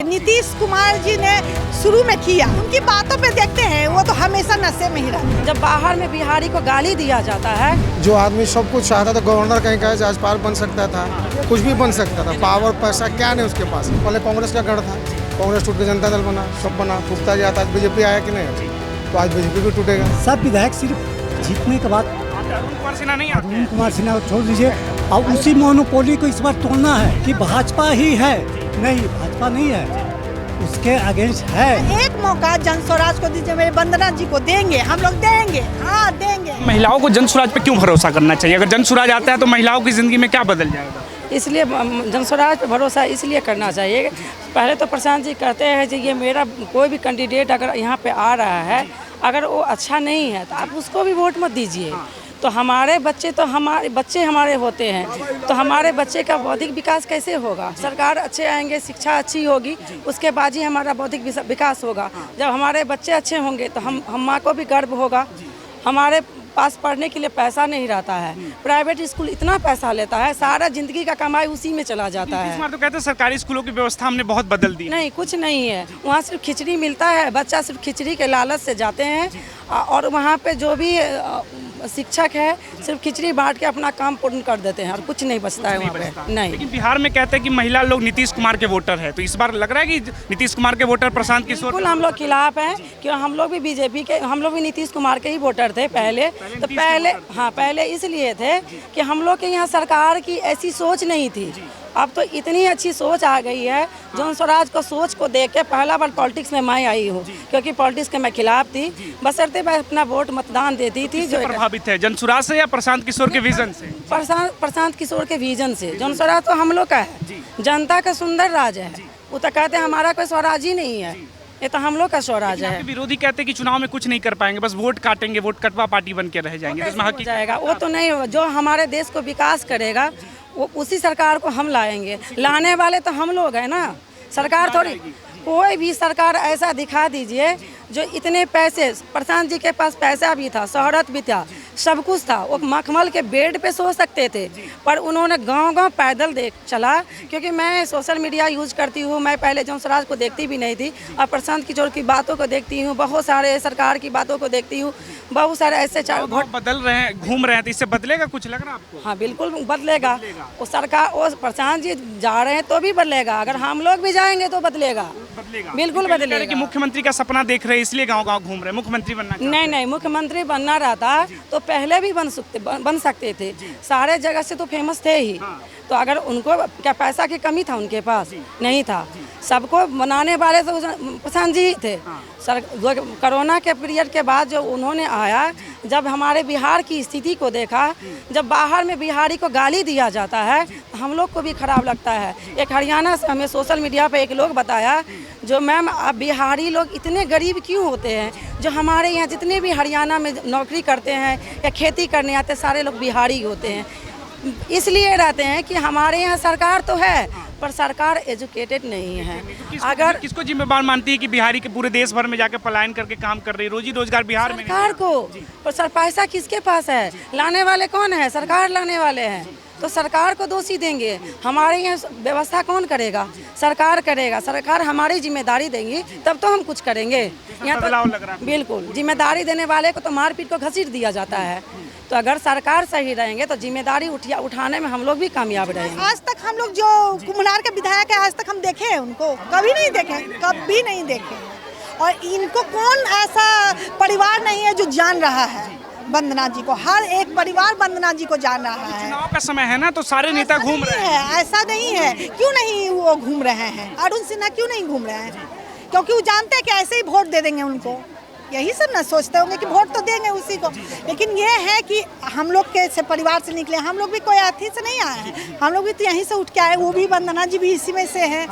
नीतीश कुमार जी ने शुरू में किया, उनकी बातों पे देखते हैं वो तो हमेशा नशे में ही रहते हैं। जब बाहर में बिहारी को गाली दिया जाता है, जो आदमी सब कुछ चाहता था, गवर्नर कहीं का जजपाल बन सकता था, कुछ भी बन सकता था, पावर पैसा क्या नहीं उसके पास। पहले कांग्रेस का गढ़ था, कांग्रेस टूट के जनता दल बना, सब बना, टूटता जाता। आज बीजेपी आया कि नहीं, तो आज बीजेपी भी टूटेगा। सब विधायक सिर्फ जीतने के बाद अरुण कुमार सिन्हा नहीं अरुण कुमार सिन्हा को छोड़ दीजिए और उसी मोनोपोली को इस बार तोड़ना है कि भाजपा ही है। नहीं, भाजपा नहीं है, उसके अगेंस्ट है। एक मौका जन स्वराज को दीजिए, मेरे वंदना जी को देंगे, हम लोग देंगे, हाँ देंगे। महिलाओं को जन स्वराज पे क्यों भरोसा करना चाहिए? अगर जन स्वराज आता है तो महिलाओं की जिंदगी में क्या बदल जाएगा? इसलिए जन स्वराज पे भरोसा इसलिए करना चाहिए। पहले तो प्रशांत जी कहते हैं कि ये मेरा कोई भी कैंडिडेट अगर यहाँ पे आ रहा है, अगर वो अच्छा नहीं है तो आप उसको भी वोट मत दीजिए। तो हमारे बच्चे हमारे होते हैं, तो हमारे बच्चे का बौद्धिक विकास कैसे होगा? सरकार अच्छे आएंगे, शिक्षा अच्छी होगी, उसके बाद ही हमारा बौद्धिक विकास होगा। जब हमारे बच्चे अच्छे होंगे तो हम माँ को भी गर्व होगा। हमारे पास पढ़ने के लिए पैसा नहीं रहता है, प्राइवेट स्कूल इतना पैसा लेता है, सारा जिंदगी का कमाई उसी में चला जाता है। इस बार तो कहते हैं सरकारी स्कूलों की व्यवस्था हमने बहुत बदल दी। नहीं, कुछ नहीं है, वहाँ सिर्फ खिचड़ी मिलता है, बच्चा सिर्फ खिचड़ी के लालच से जाते हैं और वहाँ पे जो भी शिक्षक है सिर्फ खिचड़ी बांट के अपना काम पूर्ण कर देते हैं और कुछ नहीं बचता है वहाँ पे। नहीं, लेकिन बिहार में कहते हैं कि महिला लोग नीतीश कुमार के वोटर है, तो इस बार लग रहा है कि नीतीश कुमार के वोटर प्रशांत किशोर। बिल्कुल हम लोग खिलाफ हैं, क्यों? हम लोग भी बीजेपी के, हम लोग भी नीतीश कुमार के ही वोटर थे पहले। तो पहले इसलिए थे कि हम लोग के यहाँ सरकार की ऐसी सोच नहीं थी। अब तो इतनी अच्छी सोच आ गई है। जन स्वराज को सोच को देख के पहला बार पॉलिटिक्स में मैं आई हूँ, क्योंकि पॉलिटिक्स के मैं खिलाफ थी, बशर्ते मैं अपना वोट मतदान देती थी। जो प्रभावित है जन स्वराज से या प्रशांत किशोर के विजन से? प्रशांत किशोर के विजन से। जन स्वराज तो हम लोग का है, जनता का सुंदर राज है। वो तो कहते हैं हमारा कोई स्वराज ही नहीं है, ये तो हम लोग का स्वराज है। विरोधी कहते हैं कि चुनाव में कुछ नहीं कर पाएंगे, बस वोट काटेंगे, वोट कटवा पार्टी बन के रह जाएंगे। तो हो जाएगा वो तो नहीं हो। जो हमारे देश को विकास करेगा वो उसी सरकार को हम लाएंगे। लाने वाले तो हम लोग हैं ना, सरकार थोड़ी। कोई भी सरकार ऐसा दिखा दीजिए जो इतने पैसे, प्रशांत जी के पास पैसा भी था, शोहरत भी था, सब कुछ था, वो मखमल के बेड पे सो सकते थे, पर उन्होंने गांव-गांव पैदल चला। क्योंकि मैं सोशल मीडिया यूज करती हूँ, मैं पहले जन स्वराज को देखती भी नहीं थी, और प्रशांत किशोर की बातों को देखती हूँ, बहुत सारे सरकार की बातों को देखती हूँ, बहुत सारे ऐसे वोट बदल रहे हैं, घूम रहे हैं, तो इससे बदलेगा कुछ, लग रहा है आपको? हाँ बिल्कुल बदलेगा। वो सरकार, वो प्रशांत जी जा रहे हैं तो भी बदलेगा, अगर हम लोग भी जाएंगे तो बदलेगा, बिल्कुल बदलेगा। कि मुख्यमंत्री का सपना देख रहे हैं इसलिए गांव-गांव घूम रहे हैं, मुख्यमंत्री बनना? नहीं, मुख्यमंत्री बनना रहता तो पहले भी बन सकते थे, सारे जगह से तो फेमस थे ही। तो अगर उनको क्या पैसा की कमी था? उनके पास नहीं था। सबको बनाने वाले तो प्रशांत जी थे। कोरोना के पीरियड के बाद जो उन्होंने आया, जब हमारे बिहार की स्थिति को देखा, जब बाहर में बिहारी को गाली दिया जाता है, हम लोग को भी खराब लगता है। एक हरियाणा से हमें सोशल मीडिया पे एक लोग बताया, जो मैम अब बिहारी लोग इतने गरीब क्यों होते हैं? जो हमारे यहाँ जितने भी हरियाणा में नौकरी करते हैं या खेती करने आते हैं, सारे लोग बिहारी होते हैं। इसलिए रहते हैं कि हमारे यहाँ सरकार तो है, पर सरकार एजुकेटेड नहीं है। अगर किसको जिम्मेदार मानती है कि बिहारी के पूरे देश भर में जाकर पलायन करके काम कर रही है, रोजी रोजगार बिहार में? सरकार को। पर सर पैसा किसके पास है? लाने वाले कौन है? सरकार लाने वाले हैं, तो सरकार को दोषी देंगे। हमारे यहाँ व्यवस्था कौन करेगा? सरकार करेगा। सरकार हमारी जिम्मेदारी देंगी तब तो हम कुछ करेंगे। यहाँ तो बिल्कुल जिम्मेदारी देने वाले को तो मारपीट को घसीट दिया जाता है। तो अगर सरकार सही रहेंगे तो जिम्मेदारी उठाने में हम लोग भी कामयाब रहेंगे। आज तक हम लोग जो कुम्हलार के विधायक है, आज तक हम देखे हैं उनको? कभी नहीं देखे, कभी नहीं देखे। और इनको कौन ऐसा परिवार नहीं है जो जान रहा है वंदना जी को? हर एक परिवार वंदना जी को जान रहा है। चुनाव का समय है ना, तो सारे नेता घूम रहे हैं। ऐसा नहीं है, क्यों नहीं वो घूम रहे हैं? अरुण सिन्हा क्यों नहीं घूम रहे हैं? क्योंकि वो जानते हैं कि ऐसे ही वोट दे देंगे उनको। यही सब ना सोचते होंगे कि वोट तो देंगे उसी को। लेकिन ये है कि हम लोग के से परिवार से निकले, हम लोग भी कोई अथी से नहीं आए हैं, हम लोग भी तो यहीं से उठ के आए। वो भी वंदना जी भी इसी में से है।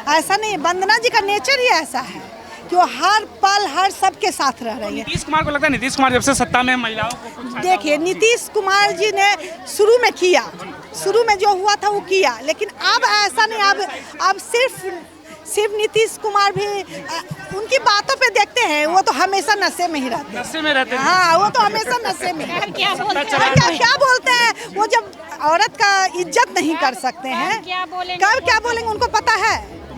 ऐसा नहीं, वंदना जी का नेचर ही ऐसा है कि वो हर पल हर सबके साथ रह रही है। नीतीश कुमार को लगता है नीतीश कुमार जब से सत्ता में महिलाओं को देखिए, नीतीश कुमार जी ने शुरू में किया, शुरू में जो हुआ था वो किया, लेकिन अब ऐसा नहीं। अब सिर्फ नीतीश कुमार भी उनकी बातों पे देखते हैं, वो तो हमेशा नशे में ही रहते हैं। नशे में रहते हैं। हाँ, वो तो हमेशा नशे में। क्या बोलते हैं वो? जब औरत का इज्जत नहीं कर सकते हैं, कब क्या बोलेंगे उनको पता है।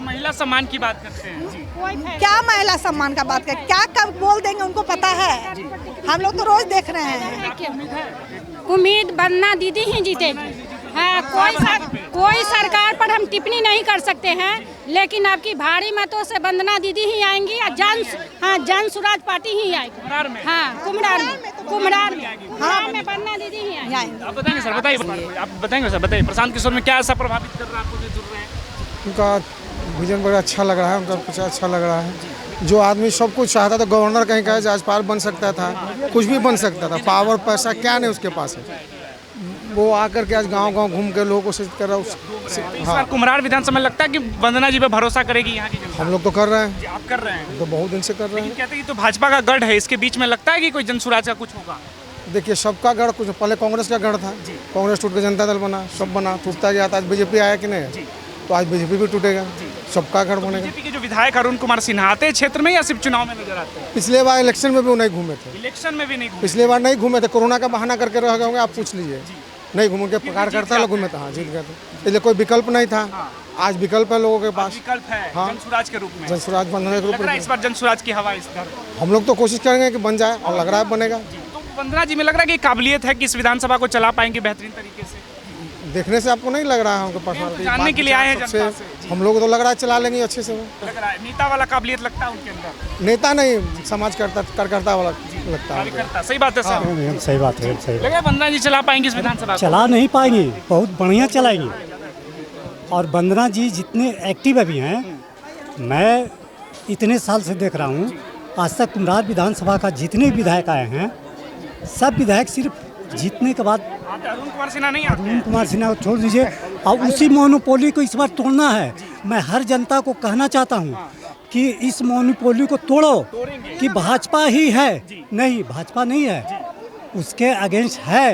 महिला सम्मान की बात करते हैं जी। क्या महिला सम्मान का बात करें, क्या कब बोल देंगे उनको पता है। हम लोग तो रोज देख रहे हैं। उम्मीद वंदना दीदी ही जीतेगी। हाँ, कोई सरकार पर हम टिप्पणी नहीं कर सकते हैं, लेकिन आपकी भारी मतों से वंदना दीदी ही आएंगी और जन सुराज पार्टी ही आएगी। हाँ, कुम्हरार में वंदना दीदी ही आएंगी। आप बताएंगे सर, बताइए प्रशांत किशोर में क्या ऐसा प्रभावित कर रहा है आपको जो जुड़ रहे हैं? उनका विजन बड़ा अच्छा लग रहा है, उनका कुछ अच्छा लग रहा है। जो आदमी सब कुछ चाहता था, गवर्नर कहीं का आज पार बन सकता था, कुछ भी बन सकता था। पावर पैसा क्या नहीं उसके पास है। वो आकर के आज गांव-गांव घूम के लोगों को कोशिश कर रहा है। इस बार कुम्हरार विधानसभा में लगता है कि वंदना जी पे भरोसा करेगी यहाँ की जनता? हम लोग तो कर रहे हैं, जी, आप कर रहे हैं तो बहुत दिन से कर रहे हैं। कहते हैं कि तो भाजपा का गढ़ है, इसके बीच में लगता है कि कोई जनसुराज का कुछ होगा? देखिए, सबका गढ़ कुछ पहले कांग्रेस का गढ़ था, कांग्रेस टूट के जनता दल बना, सब बना, टूटता गया था। आज बीजेपी आया कि नहीं, तो आज बीजेपी भी टूटेगा, सबका गढ़ बनेगा। बीजेपी के जो विधायक अरुण कुमार सिन्हा आते हैं क्षेत्र में या सिर्फ चुनाव में नजर आते हैं? पिछले बार इलेक्शन में भी वो नहीं घूमे थे, इलेक्शन में भी नहीं घूमे। पिछले बार नहीं घूमे थे, कोरोना का बहाना करके रह गए, आप पूछ लीजिए। नहीं घूम के कार्यकर्ता लोग घूमे थे, हाँ जीत गए थे, इसलिए कोई विकल्प नहीं था। आज विकल्प है लोगों के पास, विकल्प है हाँ। जनसुराज के रूप में, जनसुराज बंधने के रूप लग रहा है में इस बार जनसुराज की हवा इस घर। हम लोग तो कोशिश करेंगे कि बन जाए, और लग रहा है बनेगा। तो वंदना जी में लग रहा है कि काबिलियत है कि इस विधानसभा को चला पाएंगे बेहतरीन तरीके से? देखने से आपको नहीं लग रहा है हमको पर्सनल जानने के लिए आए हैं जनता से। हम लोग तो लग रहा है चला लेंगे अच्छे से। लग रहा है नेता वाला काबिलियत लगता है उनके अंदर, नेता नहीं, समाज कार्यकर्ता वाला लगता है। कार्यकर्ता। सही बात है सर, सही बात है, सही लगा वंदना जी चला पाएंगे इस विधानसभा को? चला नहीं पाएंगे, बहुत बढ़िया चलाएंगे। और वंदना जी जितने एक्टिव अभी हैं, मैं इतने साल से देख रहा हूँ, आज तक कुम्हरार विधानसभा का जितने विधायक आए हैं, सब विधायक सिर्फ जीतने के बाद अरुण कुमार सिन्हा नहीं आते? अरुण कुमार सिन्हा को छोड़ दीजिए, और उसी मोनोपोली को इस बार तोड़ना है। मैं हर जनता को कहना चाहता हूँ कि इस मोनोपोली को तोड़ो, कि भाजपा ही है। नहीं, भाजपा नहीं है, उसके अगेंस्ट है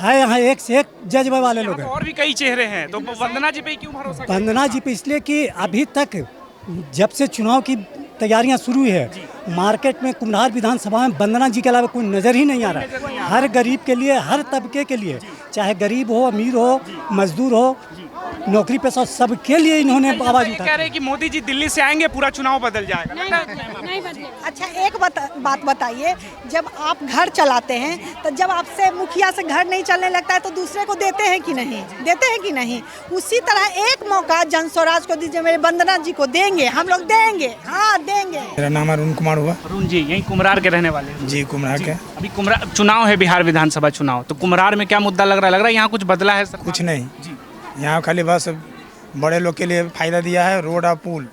यहाँ एक से एक जज्बे वाले लोग हैं। और भी कई चेहरे हैं, तो वंदना जी पे क्यों भरोसा? वंदना जी पे इसलिए कि अभी तक जब से चुनाव की तैयारियां शुरू हुई है, मार्केट में कुम्हरार विधानसभा में वंदना जी के अलावा कोई नज़र ही नहीं आ रहा है। हर गरीब के लिए, हर तबके के लिए, चाहे गरीब हो, अमीर हो, मजदूर हो, नौकरी पेशा, सबके लिए इन्होंने आवाज कह उठाई। रहे हैं कि मोदी जी दिल्ली से आएंगे पूरा चुनाव बदल जाएगा। नहीं बदले। अच्छा, एक बात बताइए, जब आप घर चलाते हैं तो जब आपसे मुखिया से घर नहीं चलने लगता है तो दूसरे को देते हैं कि नहीं, देते हैं कि नहीं? उसी तरह एक मौका जनस्वराज को दीजिए, मेरे वंदना जी को देंगे, हम लोग देंगे, हाँ देंगे। मेरा नाम अरुण कुमार हुआ। अरुण जी यही कुम्हरार के रहने वाले हैं? जी, कुम्हरार के। अभी कुम्हरार चुनाव है, बिहार विधानसभा चुनाव, तो कुम्हरार में क्या मुद्दा लग रहा है? लग रहा है यहाँ कुछ बदला है? कुछ नहीं, यहाँ खाली बस बड़े लोग के लिए फायदा दिया है, रोड और पुल,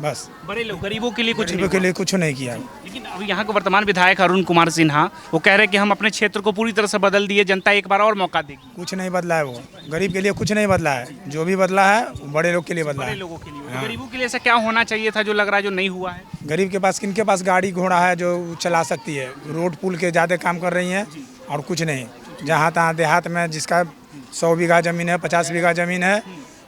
बस। बड़े लोग, गरीबों के लिए कुछ नहीं, गरीबों के लिए कुछ नहीं किया। लेकिन अभी यहाँ के वर्तमान विधायक अरुण कुमार सिन्हा वो कह रहे हैं कि हम अपने क्षेत्र को पूरी तरह से बदल दिए, जनता एक बार और मौका देगी। कुछ नहीं बदला है, वो गरीब के लिए कुछ नहीं बदला है। जो भी बदला है वो बड़े लोग के लिए बदला बड़े है। लोगों के लिए, तो गरीबों के लिए ऐसा क्या होना चाहिए था जो लग रहा है जो नहीं हुआ है? गरीब के पास, किनके पास गाड़ी घोड़ा है जो चला सकती है? रोड पुल के ज़्यादा काम कर रही हैं और कुछ नहीं। जहाँ तहाँ देहात में जिसका 100 बीघा ज़मीन है, 50 बीघा ज़मीन है,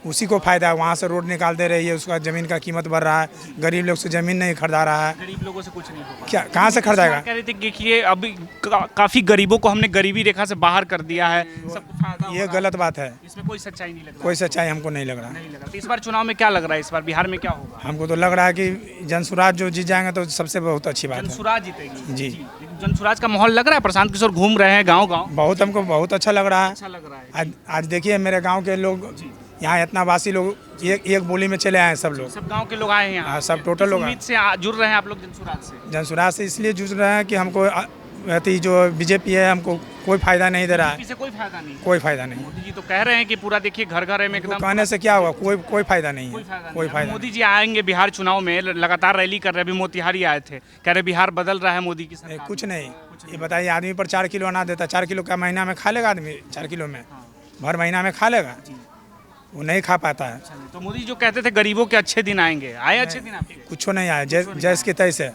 उसी को फायदा है। वहाँ से रोड निकाल दे रही है, उसका ज़मीन का कीमत बढ़ रहा है, गरीब लोग से ज़मीन नहीं खरीदा रहा है। गरीब लोगों से कुछ नहीं होगा। क्या, कहाँ से खरीदाएगा? कह रहे थे कि देखिए अभी काफी गरीबों को हमने गरीबी रेखा से बाहर कर दिया है, सबको फायदा हो ये रहा है। गलत बात है, इसमें कोई सच्चाई नहीं लग रहा। कोई सच्चाई हमको नहीं लग रहा। नहीं लग रहा। तो इस बार चुनाव में क्या लग रहा है, इस बार बिहार में क्या होगा? हमको तो लग रहा है कि जनसुराज जो जीत जाएंगे तो सबसे बहुत अच्छी बात है। जनसुराज जीतेगी जी। जनसुराज का माहौल लग रहा है, प्रशांत किशोर घूम रहे हैं गांव गांव, बहुत, हमको बहुत अच्छा लग रहा है। अच्छा लग रहा है। आज देखिए मेरे गांव के लोग, यहाँ इतना वासी लोग एक बोली में चले आए हैं, सब लोग, सब गांव के लोग आए हैं यहाँ। हाँ, सब टोटल लोग आए। उम्मीद से जुड़ रहे हैं आप लोग जनसुराज से? जनसुराज से इसलिए जुड़ रहे हैं कि हमको अति जो बीजेपी है हमको कोई फायदा नहीं दे रहा है, से कोई फायदा नहीं। कोई फायदा नहीं। मोदी जी तो कह रहे हैं कि पूरा देखिए घर घर में एकदम, कहने से क्या होगा? कोई फायदा नहीं है, कोई फायदा। मोदी जी आएंगे बिहार चुनाव में, लगातार रैली कर रहे हैं, अभी मोतिहारी आए थे, कह रहे बिहार बदल रहा है मोदी की सरकार। कुछ नहीं। ये बताइए, आदमी पर 4 किलो अनाज देता, 4 किलो का महीना में खा लेगा आदमी? 4 किलो में भर महीना में खा लेगा? वो नहीं खा पाता है। तो मोदी जी जो कहते थे गरीबों के अच्छे दिन आएंगे, आए अच्छे दिन आपके? कुछ नहीं आया, जैस के तैसे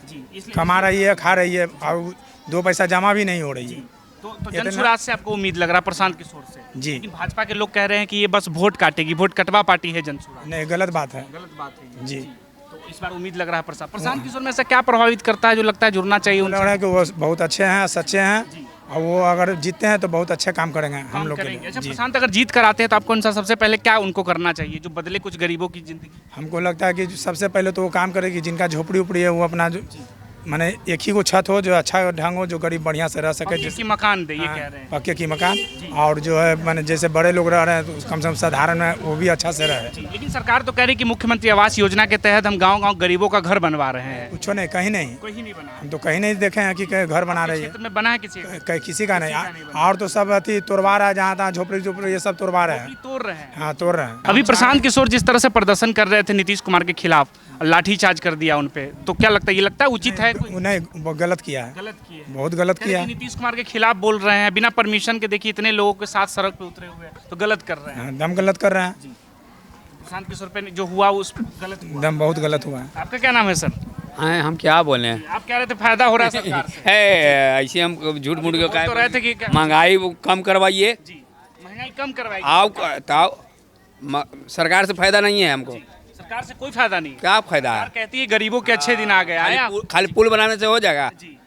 कमा रही है, खा रही है, और 2 पैसा जमा भी नहीं हो रही है। तो जनसुराज से आपको उम्मीद लग रहा है, प्रशांत किशोर से? जी। लेकिन भाजपा के लोग कह रहे हैं कि ये बस वोट काटेगी, वोट कटवा पार्टी है जनसुराज। नहीं, गलत बात है। गलत बात है जी। तो इस बार उम्मीद लग रहा है प्रशांत किशोर में ऐसा क्या प्रभावित करता है जो लगता है जुड़ना चाहिए? लग रहा है कि वो बहुत अच्छे हैं, सच्चे हैं, और वो अगर जीतते हैं तो बहुत अच्छा काम करेंगे हम लोग के करेंगे। लिए। अच्छा, जी। प्रशांत अगर जीत कर आते हैं तो आपको कौन सा सबसे पहले क्या उनको करना चाहिए जो बदले कुछ गरीबों की जिंदगी? हमको लगता है कि सबसे पहले तो वो काम करे कि जिनका झोपड़ी उपड़ी है वो अपना जो माने एक ही को छत हो जो अच्छा ढंग हो, जो गरीब बढ़िया से रह सके, पक्के की मकान दे, ये हाँ, कह रहे हैं। पक्के की मकान, और जो है माने जैसे बड़े लोग रह रहे हैं तो कम से कम साधारण में वो भी अच्छा से रहे। लेकिन सरकार तो कह रही कि मुख्यमंत्री आवास योजना के तहत हम गांव-गांव गरीबों का घर बनवा रहे हैं। कुछ नहीं, कहीं नहीं, कोई ही नहीं बना है। हम तो कहीं नहीं देखे हैं कि घर बना रही है, क्षेत्र में बना है किसी का? कहीं किसी का नहीं। और तो सब अति तोड़वा रहा है, जहाँ तहाँ झोपड़ी झोपड़ी ये सब तोड़वा रहे हैं। तोड़ रहे हैं। हाँ, तोड़ रहे हैं। अभी प्रशांत किशोर जिस तरह से प्रदर्शन कर रहे थे नीतीश कुमार के खिलाफ, लाठीचार्ज कर दिया उन पे, तो क्या लगता है, ये लगता है उचित है? कोई नहीं, वो गलत किया है, गलत किए हैं। बहुत गलत किया है। नीतीश कुमार के खिलाफ बोल रहे हैं, बिना परमिशन के, देखिए इतने लोगों के साथ सड़क पे उतरे हुए हैं, तो गलत कर रहे हैं। हाँ, दम गलत कर रहे हैं, प्रशांत किशोर पे जो हुआ उस पे गलत हुआ। दम बहुत गलत हुआ है। आपका क्या नाम है सर? हाँ, हम क्या बोले हैं? आप कह रहे थे फायदा हो रहा है सरकार से। है ऐसे हम झूठ मूठ के बोल तो रहे थे कि क्या- महंगाई वो कम करवाइए। जी, महंगाई कम करवाई। सरकार से फायदा नहीं है हमको। सरकार से कोई फायदा नहीं। क्या फायदा सरकार है? कहती है गरीबों के अच्छे दिन आ गए। आए आप? खाली पुल बनाने से हो जाएगा? जी।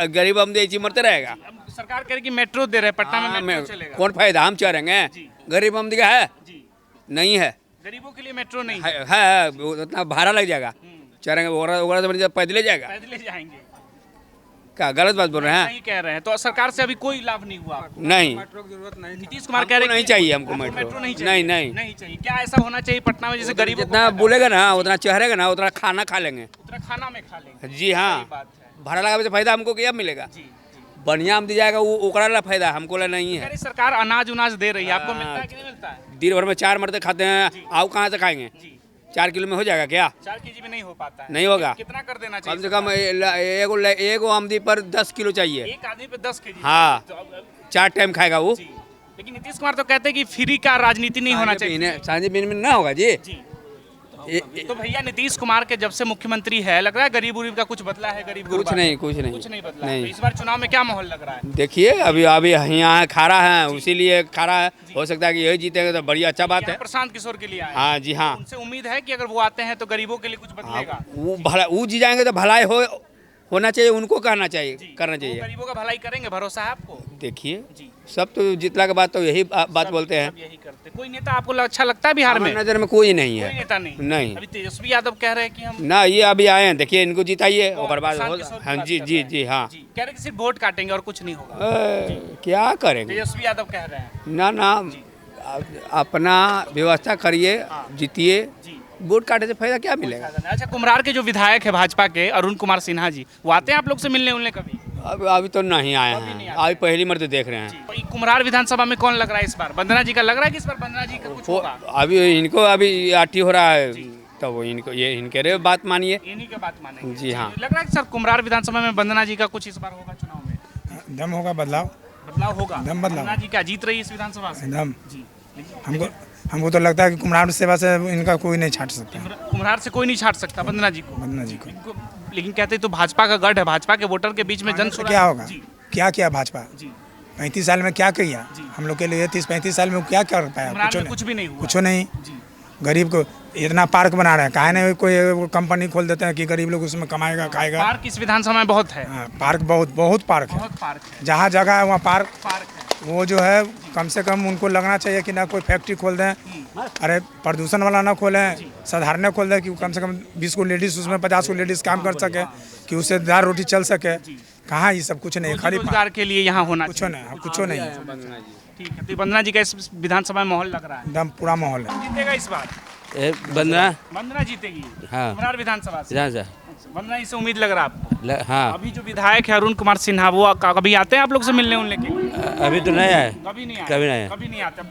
गरीब हम ऐसी मरते रहेगा। अब सरकार कह रही कि मेट्रो दे रहे हैं, पटना में मेट्रो चलेगा। कौन फायदा? हम चढ़ेंगे? जी। गरीब हम दिखा है? जी, नहीं है। गरीबों के लिए मेट्रो नहीं है उतना भाड़ा लग जाएगा। चढ़ेंगे वगैरह से पैदल जाएगा। पैदल जाएंगे। क्या गलत बात बोल रहे हैं? नहीं कह रहे हैं, तो सरकार से अभी कोई लाभ नहीं हुआ आपको? नहीं, नीतीश कुमार कह रहे नहीं कि चाहिए हमको आपको मेट्रो। नहीं चाहिए। नहीं। नहीं चाहिए। क्या ऐसा होना चाहिए पटना में जैसे गरीबों को जितना फायदा हो? बोलेगा ना उतना चढ़ेगा ना उतना खाना खा लेंगे। उतना खाना में खा लेंगे। जी हाँ, सही बात है। भाड़ा लगाने से फायदा हमको क्या मिलेगा? जी, जी। बढ़िया हम दी जाएगा वो ओकरा ला फायदा, हमको ला नहीं कह है। रही सरकार अनाज उनाज दे रही है, आपको मिलता है कि नहीं मिलता है? दिन भर में 4 मरते खाते हैं, आओ कहाँ से खाएंगे? जी, 4 किलो में हो जाएगा क्या? 4 केजी में नहीं हो पाता है। नहीं होगा। कितना कर देना कम चाहिए? से कम एगो आमदी पर 10 किलो चाहिए। एक आदमी पे 10 केजी। हाँ। तो अब- 4 टाइम खाएगा वो। जी। लेकिन नीतीश कुमार तो कहते हैं कि फ्री का राजनीति नहीं होना चाहिए। सांझे दिन में ना होगा जी। जी। तो भैया नीतीश कुमार के जब से मुख्यमंत्री है, लग रहा है गरीब उरीब का कुछ बदला है? गरीब कुछ गुरबा? नहीं कुछ नहीं बदला है। नहीं। तो इस बार चुनाव में क्या माहौल लग रहा है? देखिए अभी अभी यहाँ खड़ा है, उसीलिए खड़ा है। हो सकता है कि यही जीतेगा तो बड़ी अच्छा बात क्या है। प्रशांत किशोर के लिए आए? हाँ जी हाँ। उनसे उम्मीद है कि अगर वो आते हैं तो गरीबों के लिए कुछ बदलेगा। वो जी जाएंगे तो भलाई होना चाहिए, उनको कहना चाहिए, करना वो चाहिए। गरीबों का भलाई करेंगे, भरोसा है आपको? देखिए जी। सब तो जितला के बाद तो यही बात बोलते हैं। सब यही करते। कोई नेता आपको अच्छा लगता है बिहार में? हमारी नजर में कोई नहीं कोई है। नेता नहीं। नहीं। अभी तेजस्वी यादव कह रहे हैं कि हम ना, ये अभी आए हैं, देखिए इनको जिताइए और बाद प्रशांत हो। किशोर की हाँ बात जी कर जी रहे हैं। जी हाँ। जी, कह रहे हैं कि सिर्फ वोट काटेंगे और कुछ नहीं होगा। क्या करेंगे? तेजस्वी यादव कह रहे हैं। ना अपना व्यवस्था करिए, जीतिए। जी। वोट काटे से फायदा क्या मिलेगा? अच्छा, कुम्हरार के जो विधायक है भाजपा के, अरुण कुमार सिन्हा जी, वो आते हैं आप लोग से मिलने उलने कभी? अभी तो नहीं आए हैं, अभी पहली मर्द देख रहे हैं। तो ये कुम्हरार विधानसभा में कौन लग रहा है इस बार? वंदना जी का लग रहा है कि इस बार वंदना जी का कुछ होगा? अभी इनको अभी आठी हो रहा है, तो वो इनको ये इनके रे बात मानिए। इन्हीं की बात मानेंगे। जी हाँ। लग रहा है कि सर कुम्हरार विधानसभा में वंदना जी का कुछ इस बार होगा चुनाव में? दम होगा, बदलाव, बदलाव होगा। दम बदलाव। वंदना जी क्या जीत रही है इस विधानसभा से? दम। जी। हमको तो लगता है कि कुम्हार सेवा से इनका कोई नहीं छाट सकता, कुम्हरार से कोई नहीं छाट सकता वंदना जी को। वंदना जी को। लेकिन कहते हैं तो भाजपा का गढ़ है, भाजपा के वोटर के बीच में जन तो क्या होगा? जी, क्या किया भाजपा? जी। 35 साल में क्या किया हम लोग के लिए? 30-35 साल में क्या कर पाया? कुम्हरार में कुछ भी नहीं हुआ। कुछ नहीं। जी। गरीब को इतना पार्क बना रहे हैं, काहे नहीं कोई कंपनी खोल देते हैं कि गरीब लोग उसमें कमाएगा खाएगा। पार्क इस विधानसभा में बहुत है। हाँ, पार्क बहुत पार्क है, बहुत पार्क है। जहाँ जगह है वहाँ पार्क पार्क है। वो जो है कम से कम उनको लगना चाहिए कि ना कोई फैक्ट्री खोल दें, अरे प्रदूषण वाला ना खोलें, साधारण खोल दें कि कम से कम 20 को लेडीज़ उसमें 50 को लेडीज़ काम कर सके, कि उससे दाल रोटी चल सके। कहाँ ये सब कुछ नहीं है, खाली रोजगार के लिए यहाँ होना कुछ चाहिए। नहीं, कुछ नहीं है। ठीक है, तो वंदना जी का इस विधानसभा में माहौल लग रहा है। एकदम पूरा माहौल है। जीतेगा इस बार? बंदना वंदना जीतेगी। हाँ। कुम्हरार विधानसभा से। जहाँ से वंदना इससे उम्मीद लग रहा है आपको? हाँ, अभी जो विधायक है अरुण कुमार सिन्हा, वो कभी आते हैं आप लोग से मिलने उनने के? अभी तो नहीं आए, कभी नहीं आते। कभी नहीं आए। कभी नहीं आते।